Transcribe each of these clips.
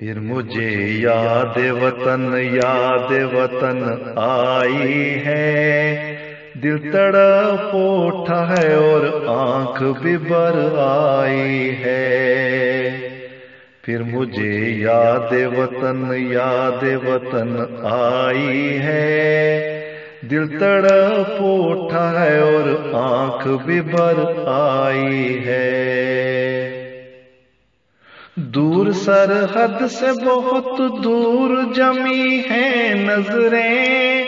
फिर मुझे याद वतन आई है। दिल तड़प उठा है और आंख भी भर आई है। फिर मुझे याद वतन आई है। दिल तड़प उठा है और आंख भी भर आई है। दूर सरहद से बहुत दूर जमी है नजरें,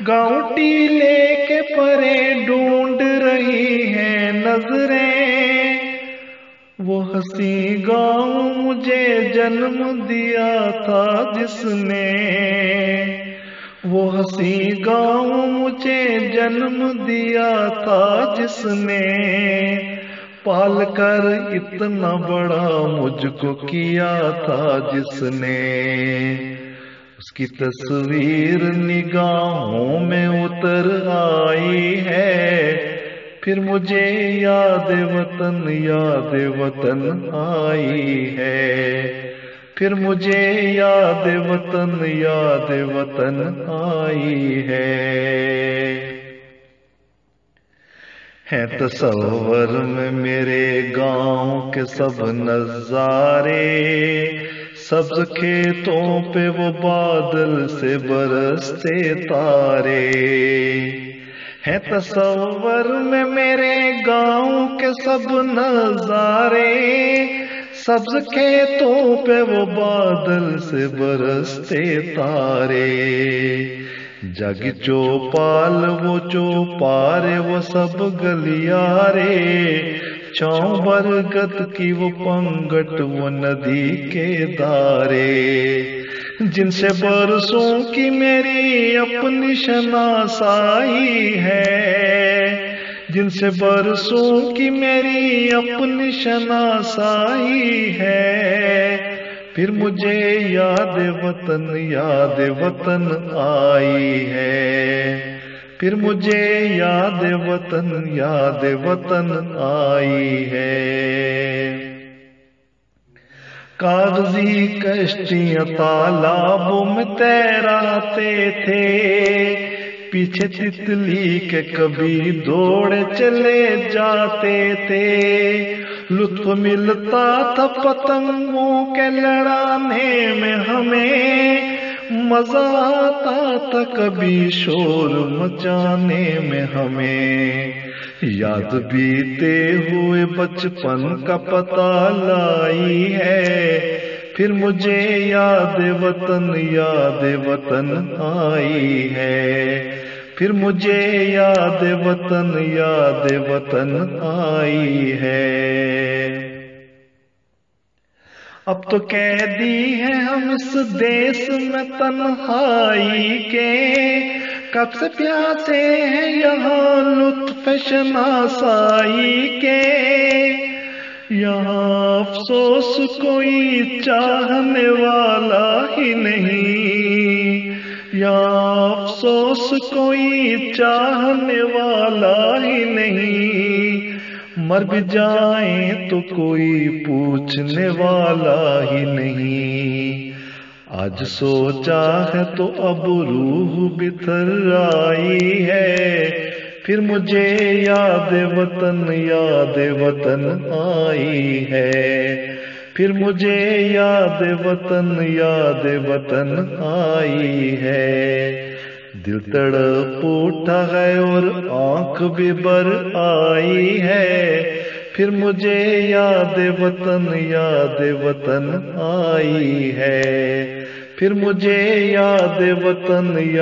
गाँव टीले के परे ढूंढ रही है नजरें। वो हंसी गाँव मुझे जन्म दिया था जिसने, वो हंसी गाँव मुझे जन्म दिया था जिसने। पाल कर इतना बड़ा मुझको किया था जिसने। उसकी तस्वीर निगाहों में उतर आई है। फिर मुझे याद वतन आई है। फिर मुझे याद वतन आई है तसव्वुर में मेरे गांव के सब नजारे। सब्ज खेतों पे वो बादल से बरसते तारे। है तसव्वुर में मेरे गांव के सब नजारे। सब्ज खेतों पे वो बादल से बरसते तारे। जागी चौपाल वो चौपारे वो सब गलियारे। छाँव बरगद की वो पंगट वो नदी के दारे। जिनसे बरसों की मेरी अपनी शनासाई है। जिनसे बरसों की मेरी अपनी शनासाई है। फिर मुझे याद वतन आई है। फिर मुझे याद वतन आई है। कागजी कश्तियां तालाबों में तैराते थे। पीछे तितली के कभी दौड़े चले जाते थे। लुत्फ मिलता था पतंगों के लड़ाने में हमें। मजा आता था कभी शोर मचाने में हमें। याद बीते हुए बचपन का पता लाई है। फिर मुझे याद वतन आई है। फिर मुझे याद वतन आई है। अब तो कैदी है हम इस देश में तन्हाई के। कब से प्यासे हैं यहाँ लुत्फ शनासाई के। यहाँ अफसोस कोई चाहने वाला ही नहीं। यहाँ अफसोस कोई चाहने वाला ही नहीं। मर भी जाएं तो कोई पूछने वाला ही नहीं। आज सोचा है तो अब रूह बिखर आई है। फिर मुझे याद वतन आई है। फिर मुझे याद वतन आई है। दिल तड़प उठा है और आंख भी भर आई है। फिर मुझे याद वतन आई है। फिर मुझे याद वतन आई